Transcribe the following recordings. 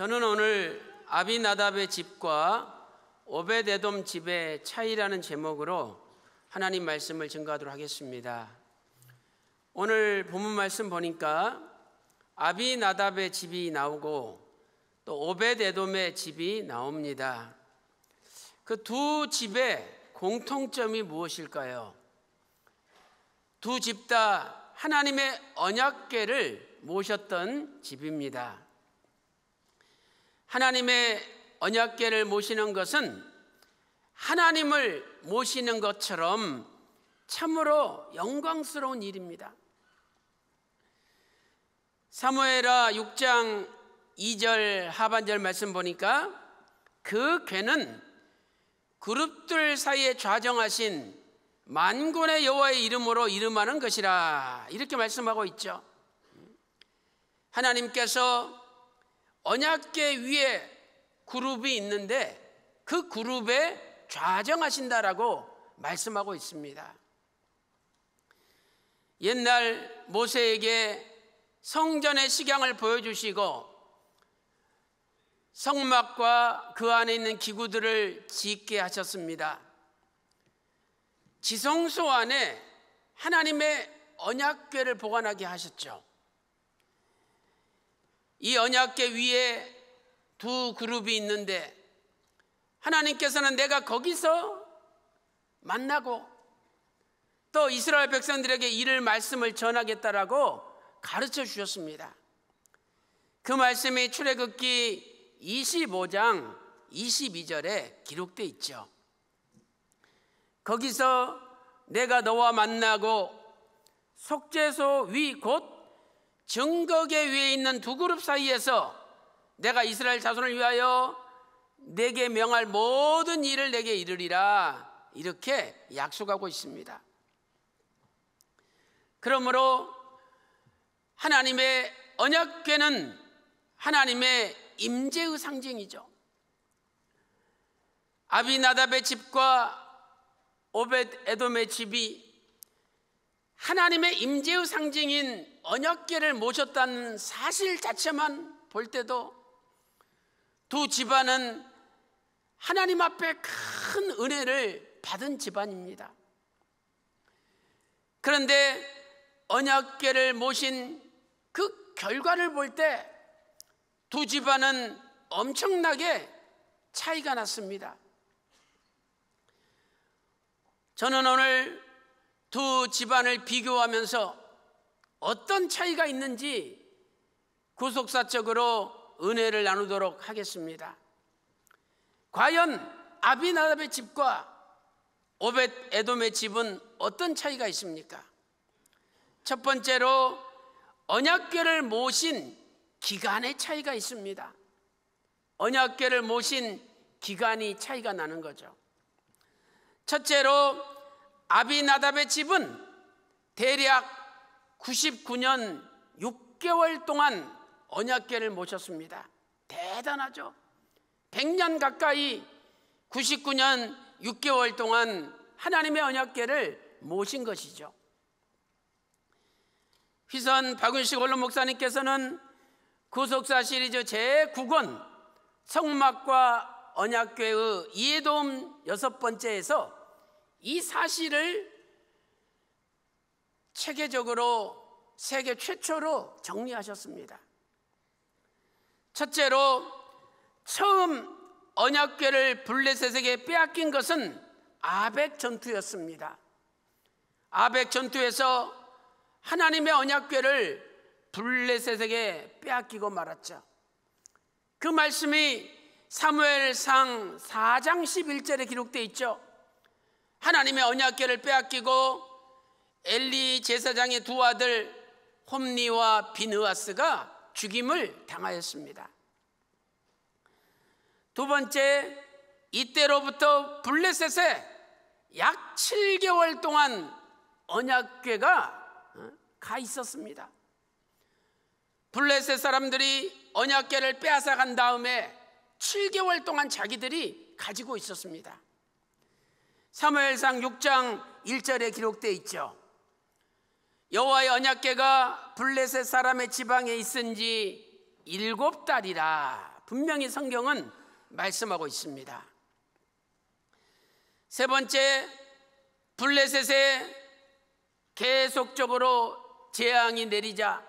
저는 오늘 아비나답의 집과 오벳에돔 집의 차이라는 제목으로 하나님 말씀을 증거하도록 하겠습니다. 오늘 본문 말씀 보니까 아비나답의 집이 나오고 또 오벳에돔의 집이 나옵니다. 그 두 집의 공통점이 무엇일까요? 두 집 다 하나님의 언약궤를 모셨던 집입니다. 하나님의 언약궤를 모시는 것은 하나님을 모시는 것처럼 참으로 영광스러운 일입니다. 사무엘하 6장 2절 하반절 말씀 보니까 그 궤는 그룹들 사이에 좌정하신 만군의 여호와의 이름으로 이름하는 것이라, 이렇게 말씀하고 있죠. 하나님께서 언약궤 위에 그룹이 있는데 그 그룹에 좌정하신다라고 말씀하고 있습니다. 옛날 모세에게 성전의 식양을 보여주시고 성막과 그 안에 있는 기구들을 짓게 하셨습니다. 지성소 안에 하나님의 언약궤를 보관하게 하셨죠. 이 언약궤 위에 두 그룹이 있는데 하나님께서는 내가 거기서 만나고 또 이스라엘 백성들에게 이를 말씀을 전하겠다라고 가르쳐 주셨습니다. 그 말씀이 출애굽기 25장 22절에 기록되어 있죠. 거기서 내가 너와 만나고 속죄소 위 곧 증거궤 위에 있는 두 그룹 사이에서 내가 이스라엘 자손을 위하여 내게 명할 모든 일을 내게 이르리라, 이렇게 약속하고 있습니다. 그러므로 하나님의 언약궤는 하나님의 임재의 상징이죠. 아비나답의 집과 오벳에돔의 집이 하나님의 임재의 상징인 언약궤를 모셨다는 사실 자체만 볼 때도 두 집안은 하나님 앞에 큰 은혜를 받은 집안입니다. 그런데 언약궤를 모신 그 결과를 볼 때 두 집안은 엄청나게 차이가 났습니다. 저는 오늘 두 집안을 비교하면서 어떤 차이가 있는지 구속사적으로 은혜를 나누도록 하겠습니다. 과연 아비나답의 집과 오벳에돔의 집은 어떤 차이가 있습니까? 첫 번째로 언약궤를 모신 기간의 차이가 있습니다. 언약궤를 모신 기간이 차이가 나는 거죠. 첫째로 아비나답의 집은 대략 99년 6개월 동안 언약궤를 모셨습니다. 대단하죠. 100년 가까이 99년 6개월 동안 하나님의 언약궤를 모신 것이죠. 휘선 박윤식 원로 목사님께서는 구속사 시리즈 제9권 성막과 언약궤의 이해도움 6번째에서 이 사실을 체계적으로 세계 최초로 정리하셨습니다. 첫째로 처음 언약궤를 블레셋에게 빼앗긴 것은 아벡 전투였습니다. 아벡 전투에서 하나님의 언약궤를 블레셋에게 빼앗기고 말았죠. 그 말씀이 사무엘상 4장 11절에 기록되어 있죠. 하나님의 언약궤를 빼앗기고 엘리 제사장의 두 아들 홈니와 비느하스가 죽임을 당하였습니다. 두 번째, 이때로부터 블레셋에 약 7개월 동안 언약궤가 가 있었습니다. 블레셋 사람들이 언약궤를 빼앗아 간 다음에 7개월 동안 자기들이 가지고 있었습니다. 사무엘상 6장 1절에 기록되어 있죠. 여호와의 언약궤가 블레셋 사람의 지방에 있은 지 7달이라 분명히 성경은 말씀하고 있습니다. 세 번째, 블레셋에 계속적으로 재앙이 내리자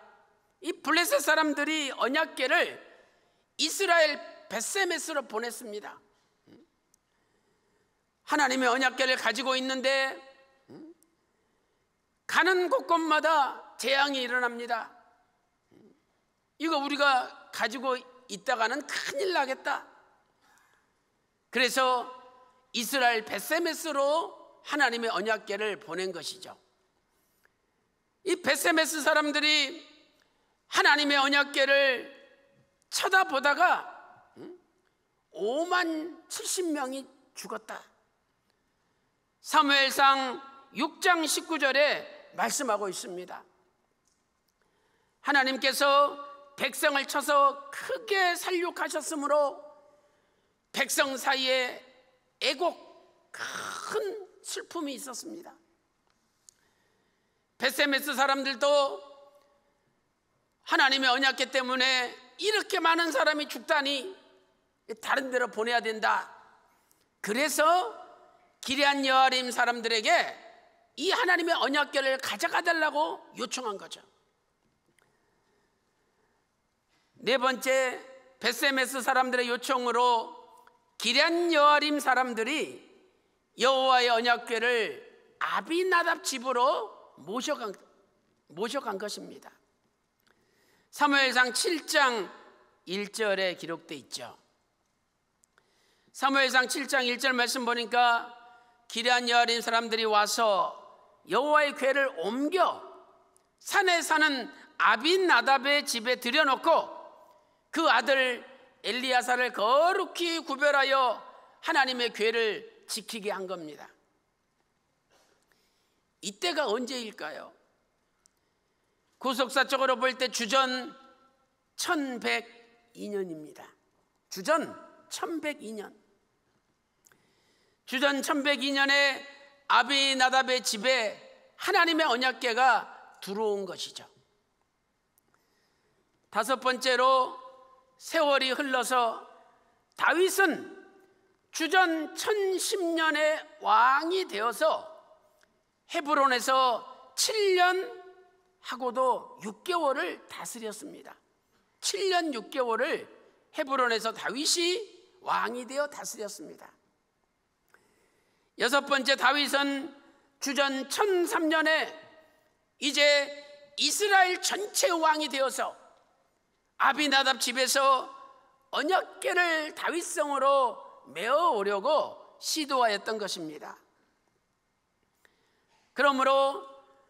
이 블레셋 사람들이 언약궤를 이스라엘 벳세메스로 보냈습니다. 하나님의 언약궤를 가지고 있는데 가는 곳곳마다 재앙이 일어납니다. 이거 우리가 가지고 있다가는 큰일 나겠다. 그래서 이스라엘 벳세메스로 하나님의 언약궤를 보낸 것이죠. 이 벳세메스 사람들이 하나님의 언약궤를 쳐다보다가 5만 70명이 죽었다. 사무엘상 6장 19절에 말씀하고 있습니다. 하나님께서 백성을 쳐서 크게 살육하셨으므로 백성 사이에 애곡, 큰 슬픔이 있었습니다. 벳세메스 사람들도 하나님의 언약궤 때문에 이렇게 많은 사람이 죽다니 다른 데로 보내야 된다. 그래서 기럇 여아림 사람들에게 이 하나님의 언약궤를 가져가 달라고 요청한 거죠. 네 번째, 벳세메스 사람들의 요청으로 기럇 여아림 사람들이 여호와의 언약궤를 아비나답 집으로 모셔간 것입니다. 사무엘상 7장 1절에 기록되어 있죠. 사무엘상 7장 1절 말씀 보니까 기럇 여아림 사람들이 와서 여호와의 궤를 옮겨 산에 사는 아비나답의 집에 들여놓고 그 아들 엘리야사를 거룩히 구별하여 하나님의 궤를 지키게 한 겁니다. 이때가 언제일까요? 구속사적으로 볼 때 주전 1102년입니다. 주전 1102년. 주전 1102년에 아비나답의 집에 하나님의 언약궤가 들어온 것이죠. 다섯 번째로 세월이 흘러서 다윗은 주전 1010년에 왕이 되어서 헤브론에서 7년 하고도 6개월을 다스렸습니다. 7년 6개월을 헤브론에서 다윗이 왕이 되어 다스렸습니다. 여섯 번째, 다윗은 주전 1003년에 이제 이스라엘 전체 왕이 되어서 아비나답 집에서 언약궤를 다윗성으로 메어 오려고 시도하였던 것입니다. 그러므로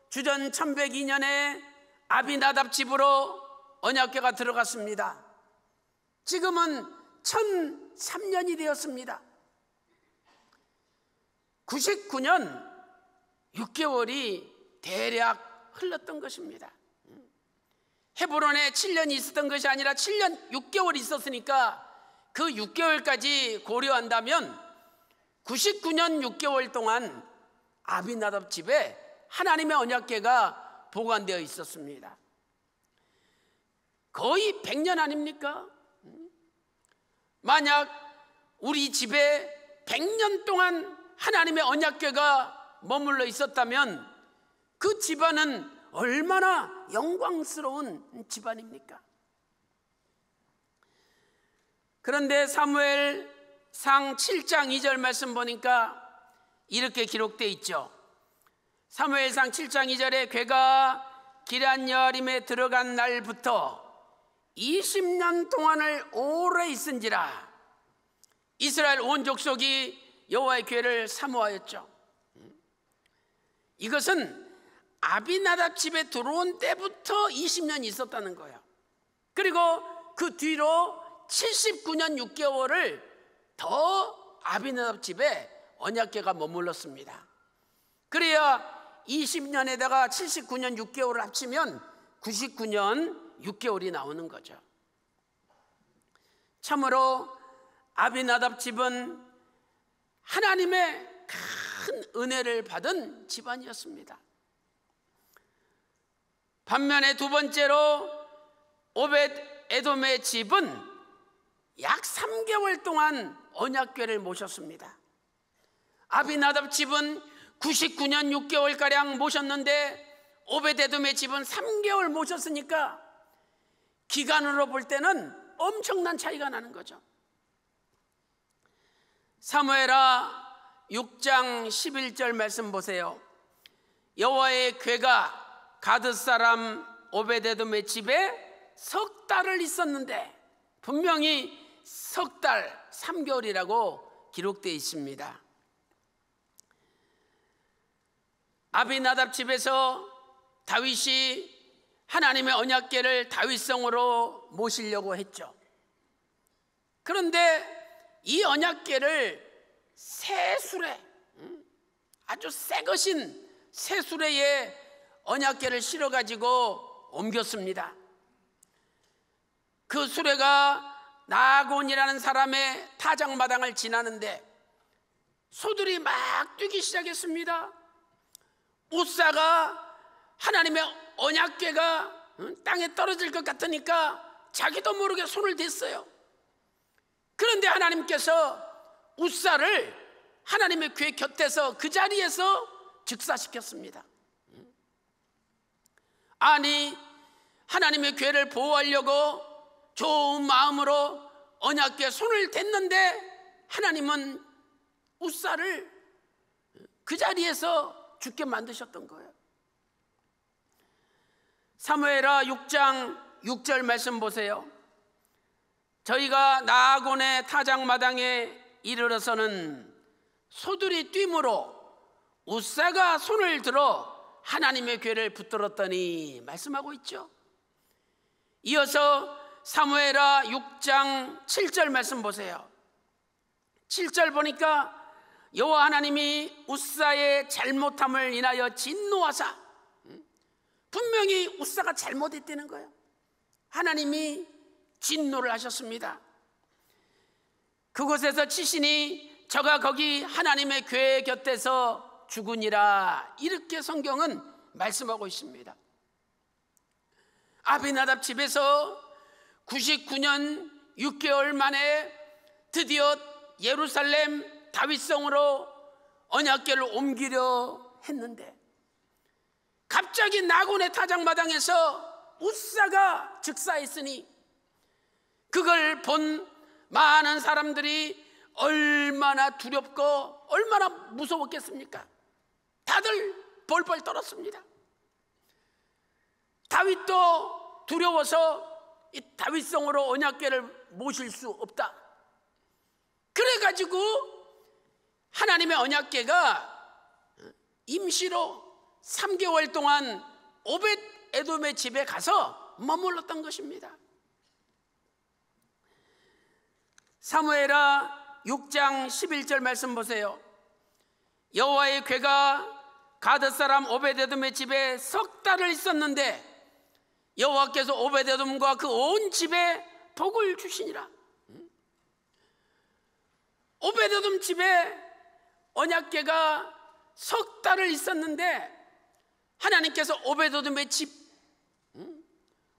주전 1102년에 아비나답 집으로 언약궤가 들어갔습니다. 지금은 1003년이 되었습니다. 99년 6개월이 대략 흘렀던 것입니다. 헤브론에 7년이 있었던 것이 아니라 7년 6개월이 있었으니까 그 6개월까지 고려한다면 99년 6개월 동안 아비나답 집에 하나님의 언약궤가 보관되어 있었습니다. 거의 100년 아닙니까? 만약 우리 집에 100년 동안 하나님의 언약궤가 머물러 있었다면 그 집안은 얼마나 영광스러운 집안입니까? 그런데 사무엘상 7장 2절 말씀 보니까 이렇게 기록되어 있죠. 사무엘상 7장 2절에 궤가 기럇 여아림에 들어간 날부터 20년 동안을 오래 있은지라 이스라엘 온 족속이 여호와의 궤를 사모하였죠. 이것은 아비나답 집에 들어온 때부터 20년이 있었다는 거예요. 그리고 그 뒤로 79년 6개월을 더 아비나답 집에 언약궤가 머물렀습니다. 그래야 20년에다가 79년 6개월을 합치면 99년 6개월이 나오는 거죠. 참으로 아비나답 집은 하나님의 큰 은혜를 받은 집안이었습니다. 반면에 두 번째로 오벳 에돔의 집은 약 3개월 동안 언약궤를 모셨습니다. 아비나답 집은 99년 6개월가량 모셨는데 오베데돔의 집은 3개월 모셨으니까 기간으로 볼 때는 엄청난 차이가 나는 거죠. 사무엘하 6장 11절 말씀 보세요. 여호와의 궤가 가드 사람 오베데돔의 집에 석 달을 있었는데, 분명히 석 달 3개월이라고 기록되어 있습니다. 아비나답 집에서 다윗이 하나님의 언약궤를 다윗성으로 모시려고 했죠. 그런데 이 언약궤를 새 수레, 아주 새 것인 새 수레에 언약궤를 실어가지고 옮겼습니다. 그 수레가 나곤이라는 사람의 타작마당을 지나는데 소들이 막 뛰기 시작했습니다. 우사가 하나님의 언약궤가 땅에 떨어질 것 같으니까 자기도 모르게 손을 댔어요. 그런데 하나님께서 우사를 하나님의 궤 곁에서 그 자리에서 즉사시켰습니다. 아니, 하나님의 궤를 보호하려고 좋은 마음으로 언약궤에 손을 댔는데 하나님은 우사를 그 자리에서 죽게 만드셨던 거예요. 사무엘하 6장 6절 말씀 보세요. 저희가 나아곤의 타작마당에 이르러서는 소들이 뛰므로 우사가 손을 들어 하나님의 궤를 붙들었더니 말씀하고 있죠. 이어서 사무엘하 6장 7절 말씀 보세요. 7절 보니까 여호와 하나님이 우사의 잘못함을 인하여 진노하사, 분명히 우사가 잘못했다는 거예요. 하나님이 진노를 하셨습니다. 그곳에서 치시니 저가 거기 하나님의 궤 곁에서 죽으니라, 이렇게 성경은 말씀하고 있습니다. 아비나답 집에서 99년 6개월 만에 드디어 예루살렘 다윗성으로 언약궤를 옮기려 했는데 갑자기 나곤의 타작마당에서 우사가 즉사했으니 그걸 본 많은 사람들이 얼마나 두렵고 얼마나 무서웠겠습니까? 다들 벌벌 떨었습니다. 다윗도 두려워서 이 다윗성으로 언약궤를 모실 수 없다. 그래가지고 하나님의 언약궤가 임시로 3개월 동안 오벳에돔의 집에 가서 머물렀던 것입니다. 사무엘하 6장 11절 말씀 보세요. 여호와의 궤가 가드 사람 오벳에돔의 집에 석 달을 있었는데 여호와께서 오벳에돔과 그 온 집에 복을 주시니라. 오벳에돔 집에 언약궤가 석 달을 있었는데 하나님께서 오벳에돔의 집,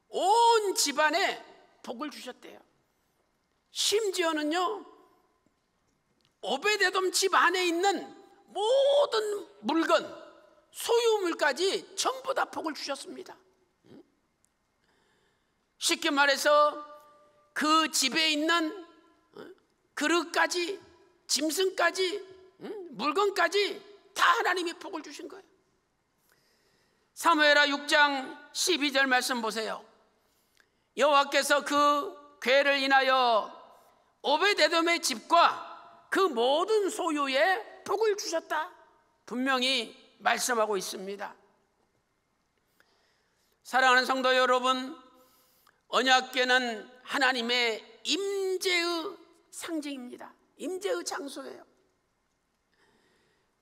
온 집안에 복을 주셨대요. 심지어는요, 오벳에돔 집 안에 있는 모든 물건, 소유물까지 전부 다 복을 주셨습니다. 쉽게 말해서 그 집에 있는 그릇까지, 짐승까지, 물건까지 다 하나님이 복을 주신 거예요. 사무엘하 6장 12절 말씀 보세요. 여호와께서 그 궤를 인하여 오벳에돔의 집과 그 모든 소유에 복을 주셨다, 분명히 말씀하고 있습니다. 사랑하는 성도 여러분, 언약궤는 하나님의 임재의 상징입니다. 임재의 장소예요.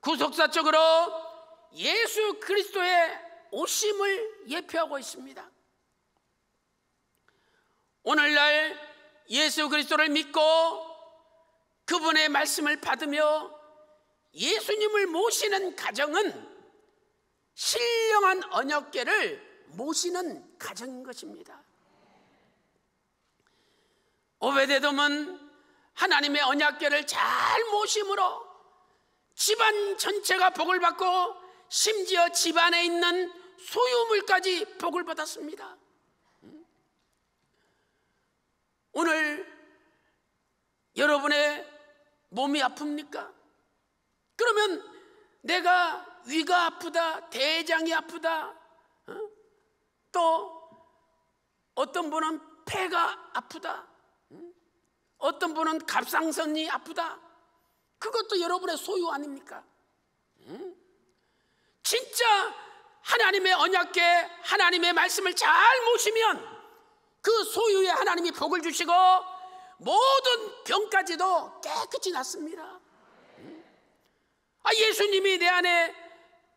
구속사적으로 예수 그리스도의 오심을 예표하고 있습니다. 오늘날 예수 그리스도를 믿고 그분의 말씀을 받으며 예수님을 모시는 가정은 신령한 언약궤를 모시는 가정인 것입니다. 오베데돔은 하나님의 언약궤를 잘 모심으로 집안 전체가 복을 받고 심지어 집안에 있는 소유물까지 복을 받았습니다. 오늘 여러분의 몸이 아픕니까? 그러면 내가 위가 아프다, 대장이 아프다, 또 어떤 분은 폐가 아프다, 어떤 분은 갑상선이 아프다. 그것도 여러분의 소유 아닙니까? 진짜 하나님의 언약궤, 하나님의 말씀을 잘 모시면 그 소유에 하나님이 복을 주시고 모든 병까지도 깨끗이 낫습니다. 예수님이 내 안에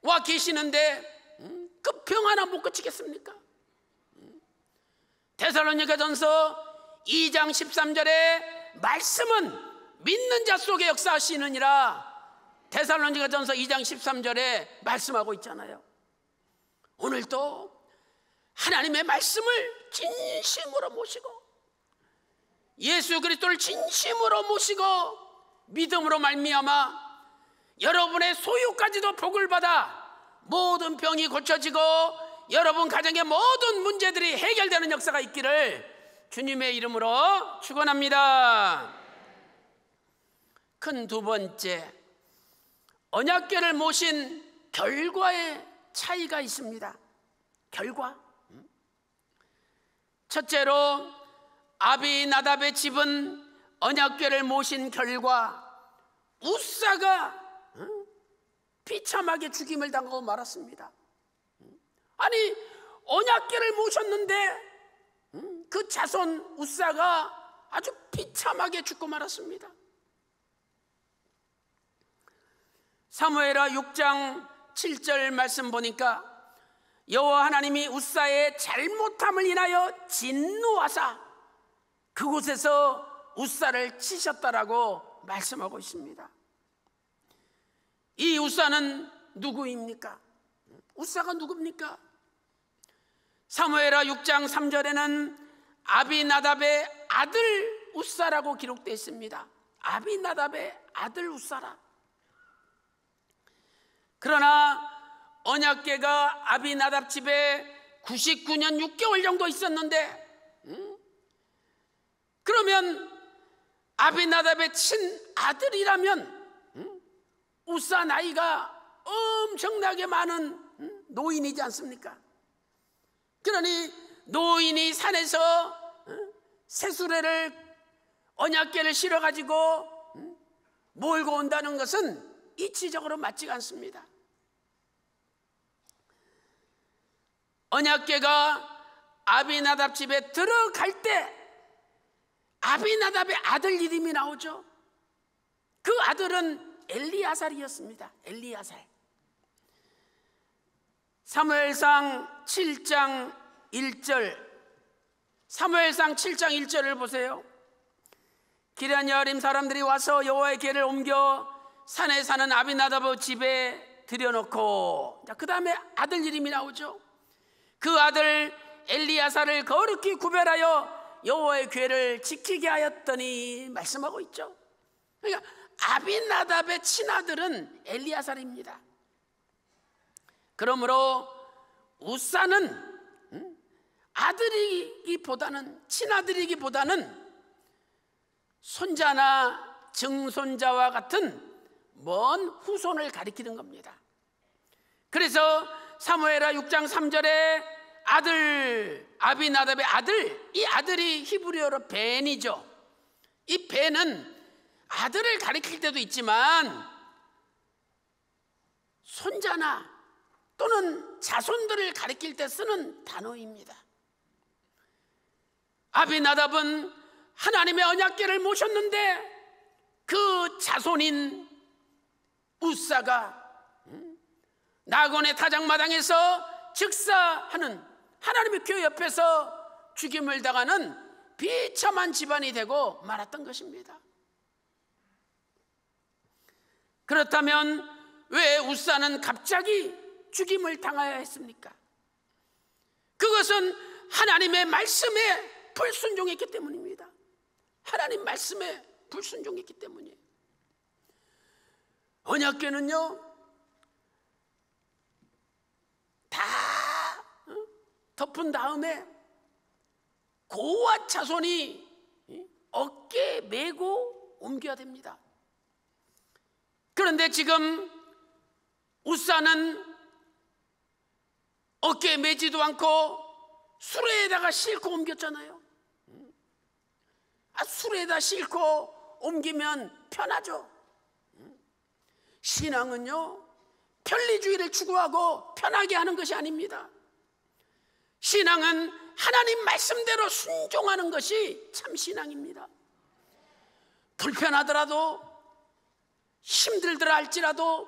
와 계시는데 그 병 하나 못 고치겠습니까? 데살로니가전서 2장 13절에 말씀은 믿는 자 속에 역사하시느니라, 데살로니가전서 2장 13절에 말씀하고 있잖아요. 오늘도 하나님의 말씀을 진심으로 모시고 예수 그리스도를 진심으로 모시고 믿음으로 말미암아 여러분의 소유까지도 복을 받아 모든 병이 고쳐지고 여러분 가정의 모든 문제들이 해결되는 역사가 있기를 주님의 이름으로 축원합니다. 큰 두 번째, 언약궤를 모신 결과의 차이가 있습니다. 결과. 첫째로 아비나답의 집은 언약궤를 모신 결과 우사가 비참하게 죽임을 당하고 말았습니다. 아니, 언약궤를 모셨는데 그 자손 우사가 아주 비참하게 죽고 말았습니다. 사무엘하 6장 7절 말씀 보니까 여호와 하나님이 우사의 잘못함을 인하여 진노하사 그곳에서 우사를 치셨다라고 말씀하고 있습니다. 이 우사는 누구입니까? 우사가 누굽니까? 사무엘하 6장 3절에는 아비나답의 아들 우사라고 기록되어 있습니다. 아비나답의 아들 우사라. 그러나 언약궤가 아비나답 집에 99년 6개월 정도 있었는데, 그러면 아비나답의 친아들이라면 우사 나이가 엄청나게 많은 노인이지 않습니까? 그러니 노인이 산에서 새수레를 언약궤를 실어가지고 몰고 온다는 것은 이치적으로 맞지가 않습니다. 언약궤가 아비나답 집에 들어갈 때 아비나답의 아들 이름이 나오죠. 그 아들은 엘리야살이었습니다. 엘리야살. 사무엘상 7장 1절, 사무엘상 7장 1절을 보세요. 기럇 여아림 사람들이 와서 여호와의 궤를 옮겨 산에 사는 아비나답의 집에 들여놓고, 그 다음에 아들 이름이 나오죠. 그 아들 엘리야살을 거룩히 구별하여 여호와의 궤를 지키게 하였더니 말씀하고 있죠. 그러니까 아비나답의 친아들은 엘리야살입니다. 그러므로 우사는 아들이기보다는, 친아들이기보다는 손자나 증손자와 같은 먼 후손을 가리키는 겁니다. 그래서 사무엘하 6장 3절에 아들, 아비나답의 아들, 이 아들이 히브리어로 벤이죠. 이 벤은 아들을 가리킬 때도 있지만 손자나 또는 자손들을 가리킬 때 쓰는 단어입니다. 아비나답은 하나님의 언약궤를 모셨는데 그 자손인 우사가 나곤의 타작마당에서 즉사하는 하나님의 궤 옆에서 죽임을 당하는 비참한 집안이 되고 말았던 것입니다. 그렇다면 왜 우사는 갑자기 죽임을 당해야 했습니까? 그것은 하나님의 말씀에 불순종했기 때문입니다. 하나님 말씀에 불순종했기 때문이에요. 언약궤는요 다 덮은 다음에 고아 자손이 어깨에 메고 옮겨야 됩니다. 그런데 지금 우사는 어깨에 메지도 않고 수레에다가 싣고 옮겼잖아요. 수레에다 싣고 옮기면 편하죠. 신앙은요 편리주의를 추구하고 편하게 하는 것이 아닙니다. 신앙은 하나님 말씀대로 순종하는 것이 참 신앙입니다. 불편하더라도, 힘들더라 할지라도,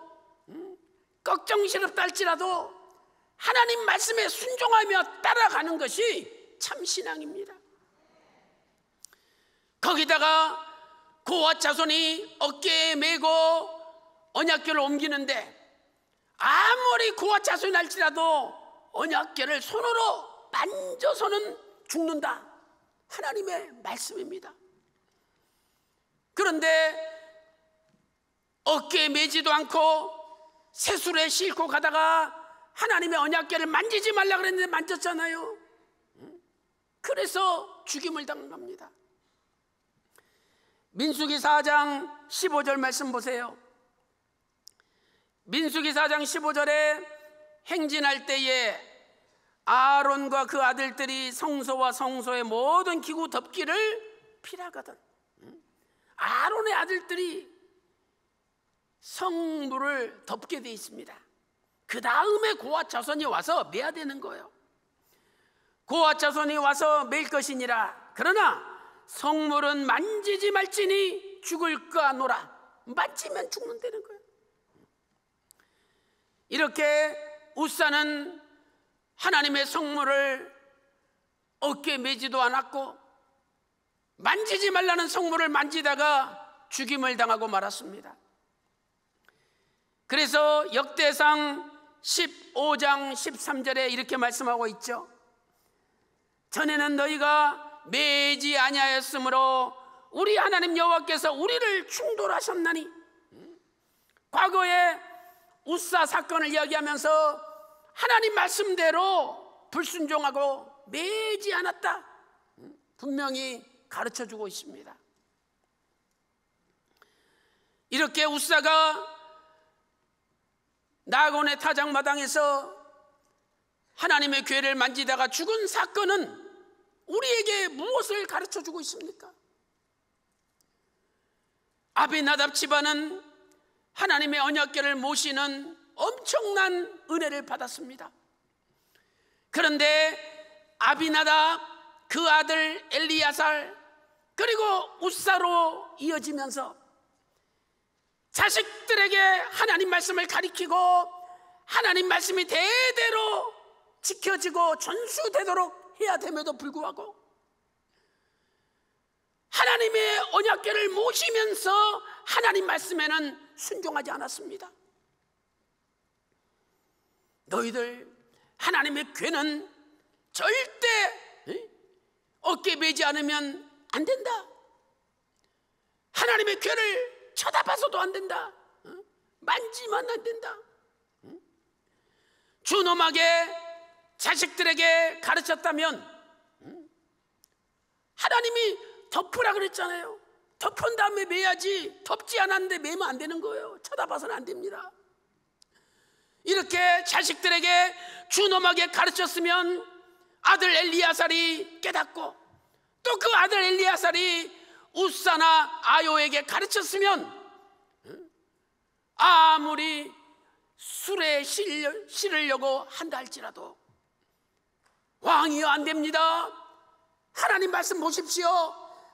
걱정스럽다 할지라도 하나님 말씀에 순종하며 따라가는 것이 참 신앙입니다. 거기다가 고아 자손이 어깨에 메고 언약궤를 옮기는데 아무리 고아 자손이 할지라도 언약궤를 손으로 만져서는 죽는다. 하나님의 말씀입니다. 그런데 어깨에 메지도 않고 새수레에 싣고 가다가 하나님의 언약궤를 만지지 말라 그랬는데 만졌잖아요. 그래서 죽임을 당한 겁니다. 민수기 4장 15절 말씀 보세요. 민수기 4장 15절에 행진할 때에 아론과 그 아들들이 성소와 성소의 모든 기구 덮기를 피라거든. 아론의 아들들이 성물을 덮게 되어 있습니다. 그 다음에 고아 자손이 와서 매야 되는 거예요. 고아 자손이 와서 맬 것이니라. 그러나 성물은 만지지 말지니 죽을까 노라. 만지면 죽는다는 거예요. 이렇게 우사는 하나님의 성물을 어깨에 메지도 않았고 만지지 말라는 성물을 만지다가 죽임을 당하고 말았습니다. 그래서 역대상 15장 13절에 이렇게 말씀하고 있죠. 전에는 너희가 매지 아니하였으므로 우리 하나님 여호와께서 우리를 충돌하셨나니. 과거에 우사 사건을 이야기하면서 하나님 말씀대로 불순종하고 매지 않았다 분명히 가르쳐주고 있습니다. 이렇게 우사가 나곤의 타작마당에서 하나님의 궤를 만지다가 죽은 사건은 우리에게 무엇을 가르쳐주고 있습니까? 아비나답 집안은 하나님의 언약궤를 모시는 엄청난 은혜를 받았습니다. 그런데 아비나답, 그 아들 엘리야살, 그리고 우사로 이어지면서 자식들에게 하나님 말씀을 가리키고 하나님 말씀이 대대로 지켜지고 전수되도록 해야 됨에도 불구하고 하나님의 언약궤를 모시면서 하나님 말씀에는 순종하지 않았습니다. 너희들 하나님의 궤는 절대 어깨에 메지 않으면 안 된다. 하나님의 궤를 쳐다봐서도 안 된다. 만지면 안 된다. 준엄하게 자식들에게 가르쳤다면 하나님이 덮으라 그랬잖아요. 덮은 다음에 매야지. 덮지 않았는데 매면 안 되는 거예요. 쳐다봐서는 안 됩니다. 이렇게 자식들에게 준엄하게 가르쳤으면 아들 엘리야살이 깨닫고 또 그 아들 엘리야살이 우사나 아요에게 가르쳤으면 아무리 술에 실으려고 한다 할지라도 왕이여 안 됩니다. 하나님 말씀 보십시오.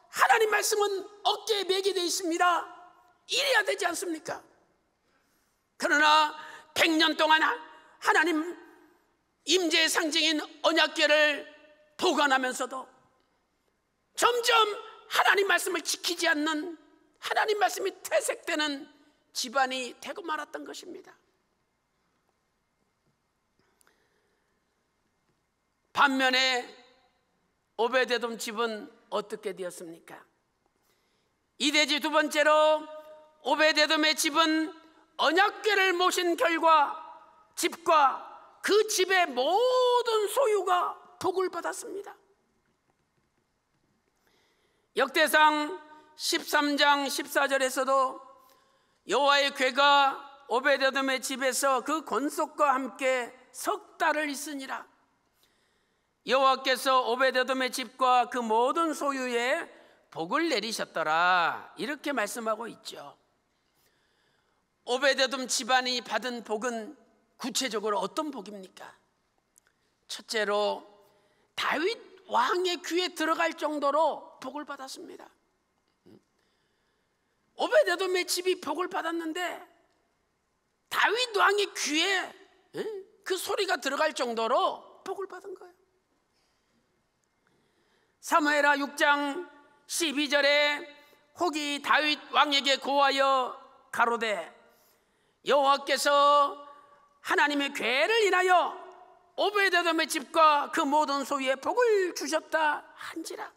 하나님 말씀은 어깨에 매게 되어 있습니다. 이래야 되지 않습니까? 그러나 100년 동안 하나님 임재의 상징인 언약궤를 보관하면서도 점점 하나님 말씀을 지키지 않는, 하나님 말씀이 퇴색되는 집안이 되고 말았던 것입니다. 반면에 오베데돔 집은 어떻게 되었습니까? 이대지 두 번째로 오베데돔의 집은 언약궤를 모신 결과 집과 그 집의 모든 소유가 복을 받았습니다. 역대상 13장 14절에서도 여호와의 궤가 오베데돔의 집에서 그 권속과 함께 석 달을 있으니라. 여호와께서 오베데돔의 집과 그 모든 소유에 복을 내리셨더라, 이렇게 말씀하고 있죠. 오베데돔 집안이 받은 복은 구체적으로 어떤 복입니까? 첫째로 다윗 왕의 귀에 들어갈 정도로 복을 받았습니다. 오베데돔의 집이 복을 받았는데 다윗 왕의 귀에 그 소리가 들어갈 정도로 복을 받은 거예요. 사무엘하 6장 12절에 혹이 다윗 왕에게 고하여 가로되 여호와께서 하나님의 궤를 인하여 오베데돔의 집과 그 모든 소유에 복을 주셨다 한지라.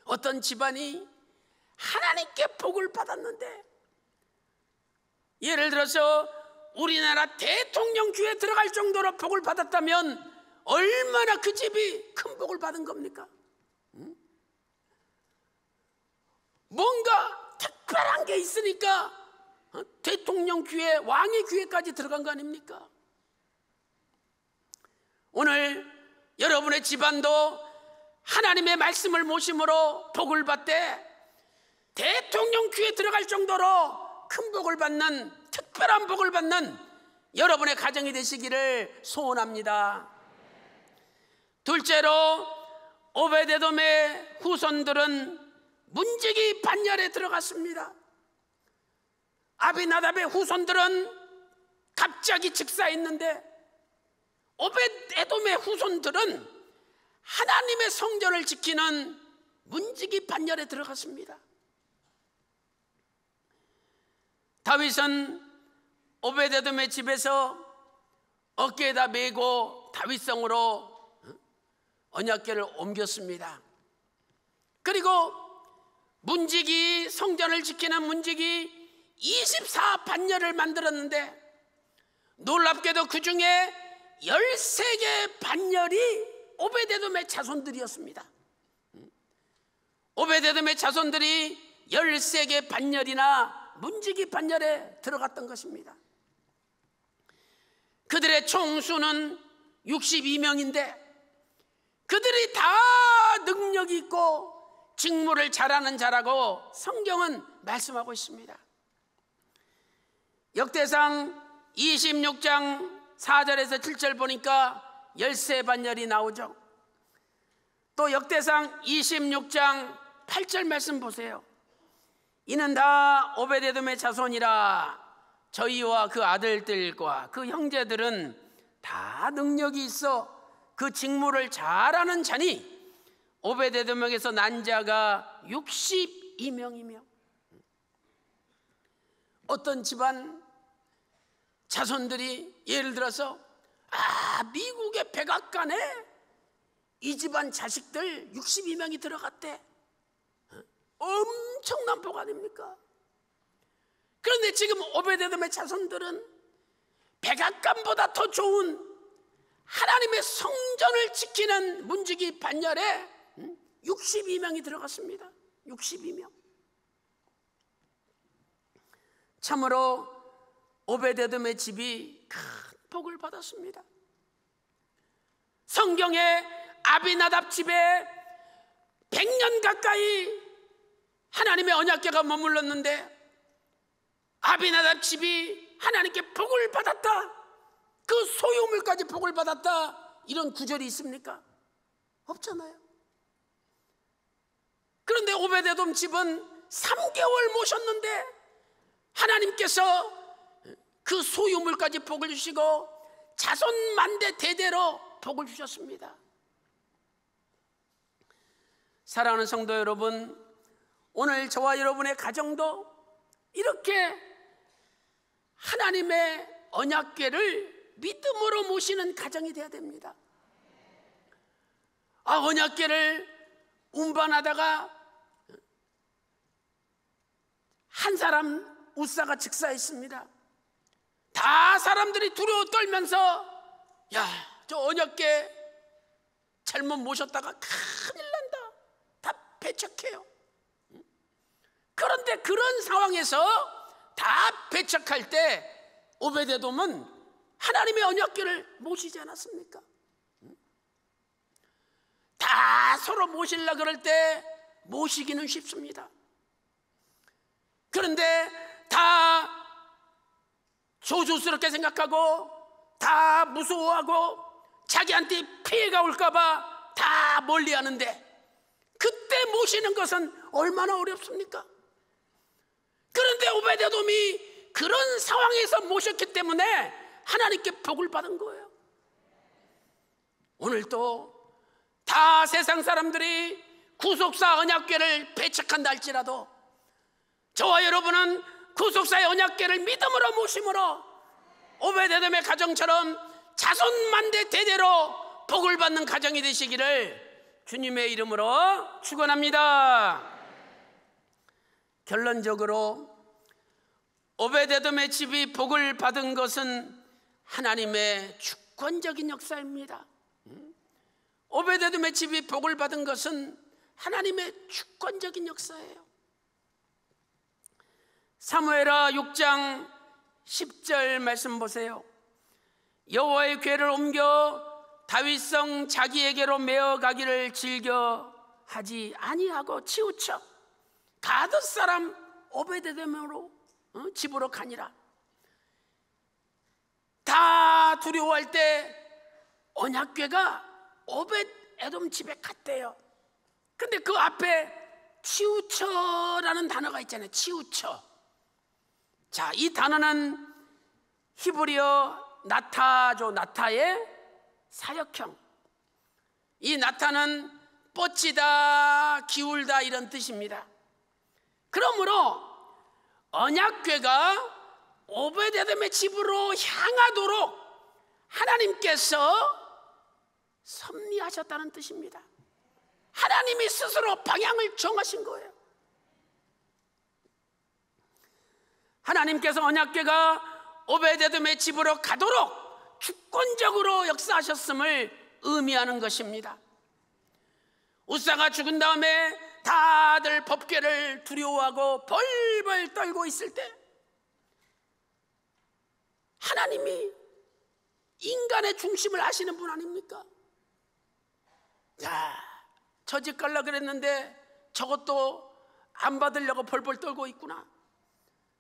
어떤 집안이 하나님께 복을 받았는데, 예를 들어서 우리나라 대통령 귀에 들어갈 정도로 복을 받았다면 얼마나 그 집이 큰 복을 받은 겁니까? 뭔가 특별한 게 있으니까 대통령 귀에, 왕의 귀에까지 들어간 거 아닙니까? 오늘 여러분의 집안도 하나님의 말씀을 모심으로 복을 받되 대통령 귀에 들어갈 정도로 큰 복을 받는, 특별한 복을 받는 여러분의 가정이 되시기를 소원합니다. 둘째로 오베데돔의 후손들은 문지기 반열에 들어갔습니다. 아비나답의 후손들은 갑자기 즉사했는데 오베데돔의 후손들은 하나님의 성전을 지키는 문지기 반열에 들어갔습니다. 다윗은 오베데돔의 집에서 어깨에다 메고 다윗성으로 언약궤를 옮겼습니다. 그리고 문지기, 성전을 지키는 문지기 24반열을 만들었는데 놀랍게도 그 중에 13개 반열이 오베데돔의 자손들이었습니다. 오베데돔의 자손들이 13개 반열이나 문지기 반열에 들어갔던 것입니다. 그들의 총수는 62명인데 그들이 다 능력이 있고 직무를 잘하는 자라고 성경은 말씀하고 있습니다. 역대상 26장 4절에서 7절 보니까 13반열이 나오죠. 또 역대상 26장 8절 말씀 보세요. 이는 다 오베데돔의 자손이라. 저희와 그 아들들과 그 형제들은 다 능력이 있어 그 직무를 잘하는 자니 오베데돔에게서 난 자가 62명이며. 어떤 집안 자손들이 예를 들어서 미국의 백악관에 이 집안 자식들 62명이 들어갔대. 엄청난 복 아닙니까? 그런데 지금 오베데돔의 자손들은 백악관보다 더 좋은 하나님의 성전을 지키는 문지기 반열에 62명이 들어갔습니다. 62명. 참으로 오베데돔의 집이 큰 복을 받았습니다. 성경에 아비나답 집에 100년 가까이 하나님의 언약궤가 머물렀는데 아비나답 집이 하나님께 복을 받았다, 그 소유물까지 복을 받았다, 이런 구절이 있습니까? 없잖아요. 그런데 오베데돔 집은 3개월 모셨는데 하나님께서 그 소유물까지 복을 주시고 자손 만대 대대로 복을 주셨습니다. 사랑하는 성도 여러분, 오늘 저와 여러분의 가정도 이렇게 하나님의 언약궤를 믿음으로 모시는 가정이 되어야 됩니다. 언약궤를 운반하다가 한 사람 우사가 즉사했습니다. 다 사람들이 두려워 떨면서 야, 저 언약궤 잘못 모셨다가 큰일 난다, 다 배척해요. 그런데 그런 상황에서 다 배척할 때 오베데돔은 하나님의 언약궤를 모시지 않았습니까? 다 서로 모시려고 그럴 때 모시기는 쉽습니다. 그런데 다 조조스럽게 생각하고 다 무서워하고 자기한테 피해가 올까봐 다 멀리하는데 그때 모시는 것은 얼마나 어렵습니까? 그런데 오베데돔이 그런 상황에서 모셨기 때문에 하나님께 복을 받은 거예요. 오늘도 다 세상 사람들이 구속사 언약궤를 배척한다 할지라도 저와 여러분은 구속사의 언약궤를 믿음으로 모심으로 오베데돔의 가정처럼 자손만대 대대로 복을 받는 가정이 되시기를 주님의 이름으로 축원합니다. 결론적으로 오베데돔의 집이 복을 받은 것은 하나님의 주권적인 역사입니다. 오베데돔의 집이 복을 받은 것은 하나님의 주권적인 역사예요. 사무엘하 6장 10절 말씀 보세요. 여호와의 궤를 옮겨 다윗성 자기에게로 메어 가기를 즐겨 하지 아니하고 치우쳐 가드 사람 오베데돔으로 집으로 가니라. 다 두려워할 때 언약궤가 오베데돔 집에 갔대요. 근데 그 앞에 치우쳐라는 단어가 있잖아요. 치우쳐. 자, 이 단어는 히브리어 나타죠. 나타의 사역형. 이 나타는 뻗치다, 기울다 이런 뜻입니다. 그러므로 언약궤가 오베데돔의 집으로 향하도록 하나님께서 섭리하셨다는 뜻입니다. 하나님이 스스로 방향을 정하신 거예요. 하나님께서 언약궤가 오베데돔의 집으로 가도록 주권적으로 역사하셨음을 의미하는 것입니다. 우사가 죽은 다음에 다들 법궤를 두려워하고 벌벌 떨고 있을 때 하나님이 인간의 중심을 아시는 분 아닙니까? 야, 저 집 갈라 그랬는데 저것도 안 받으려고 벌벌 떨고 있구나.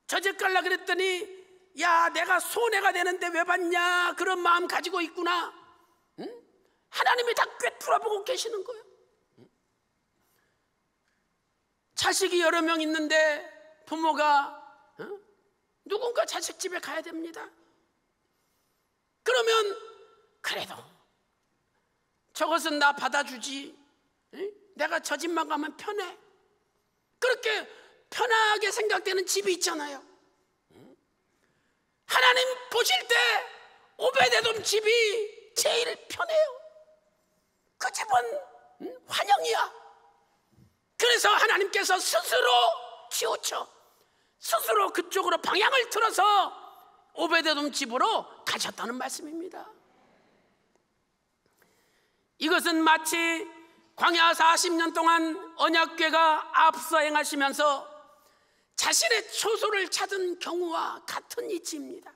저 집 갈라 그랬더니 야, 내가 손해가 되는데 왜 받냐, 그런 마음 가지고 있구나. 응? 하나님이 다 꿰뚫어보고 계시는 거예요. 자식이 여러 명 있는데 부모가 누군가 자식 집에 가야 됩니다. 그러면 그래도 저것은 나 받아주지, 내가 저 집만 가면 편해, 그렇게 편하게 생각되는 집이 있잖아요. 하나님 보실 때 오베데돔 집이 제일 편해요. 그 집은 환영이야. 그래서 하나님께서 스스로 치우쳐 스스로 그쪽으로 방향을 틀어서 오베데돔 집으로 가셨다는 말씀입니다. 이것은 마치 광야 40년 동안 언약궤가 앞서 행하시면서 자신의 처소를 찾은 경우와 같은 이치입니다.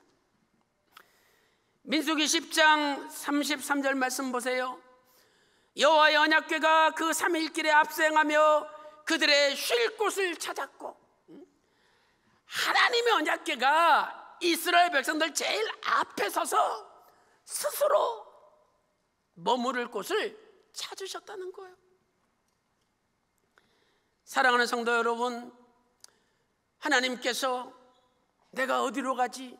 민수기 10장 33절 말씀 보세요. 여호와의 언약궤가 그 3일 길에 앞서 행하며 그들의 쉴 곳을 찾았고, 하나님의 언약궤가 이스라엘 백성들 제일 앞에 서서 스스로 머무를 곳을 찾으셨다는 거예요. 사랑하는 성도 여러분, 하나님께서 내가 어디로 가지?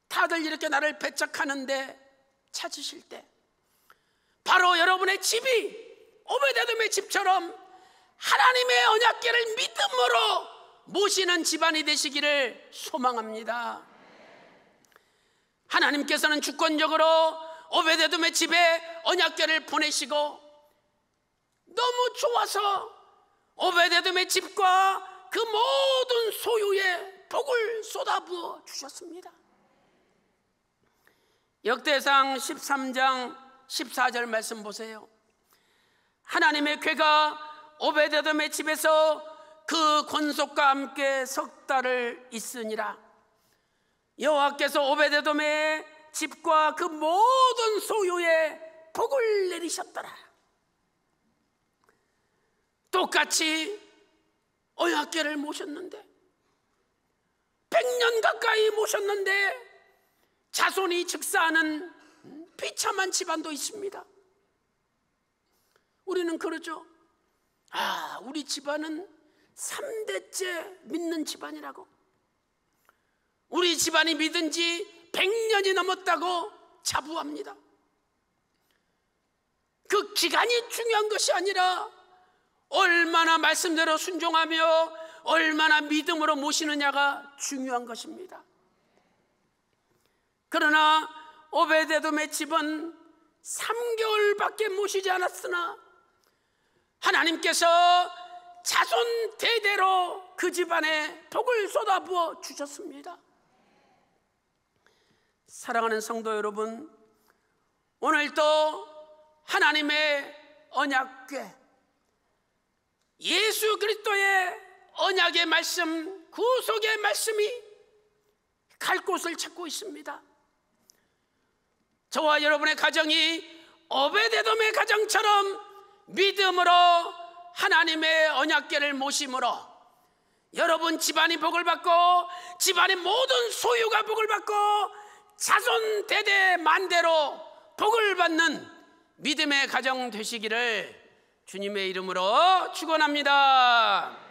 다들 이렇게 나를 배척하는데 찾으실 때 바로 여러분의 집이 오베데돔의 집처럼 하나님의 언약궤를 믿음으로 모시는 집안이 되시기를 소망합니다. 하나님께서는 주권적으로 오베데돔의 집에 언약궤를 보내시고 너무 좋아서 오베데돔의 집과 그 모든 소유에 복을 쏟아부어 주셨습니다. 역대상 13장 14절 말씀 보세요. 하나님의 궤가 오베데돔의 집에서 그 권속과 함께 석 달을 있으니라. 여호와께서 오베데돔의 집과 그 모든 소유에 복을 내리셨더라. 똑같이 언약궤를 모셨는데 100년 가까이 모셨는데 자손이 즉사하는 비참한 집안도 있습니다. 우리는 그러죠. 우리 집안은 3대째 믿는 집안이라고, 우리 집안이 믿은 지 100년이 넘었다고 자부합니다. 그 기간이 중요한 것이 아니라 얼마나 말씀대로 순종하며 얼마나 믿음으로 모시느냐가 중요한 것입니다. 그러나 오베데돔의 집은 3개월밖에 모시지 않았으나 하나님께서 자손 대대로 그 집안에 복을 쏟아부어 주셨습니다. 사랑하는 성도 여러분, 오늘도 하나님의 언약궤, 예수 그리스도의 언약의 말씀, 구속의 말씀이 갈 곳을 찾고 있습니다. 저와 여러분의 가정이 오베데돔의 가정처럼 믿음으로 하나님의 언약궤를 모심으로 여러분 집안이 복을 받고 집안의 모든 소유가 복을 받고 자손 대대 만대로 복을 받는 믿음의 가정 되시기를 주님의 이름으로 축원합니다.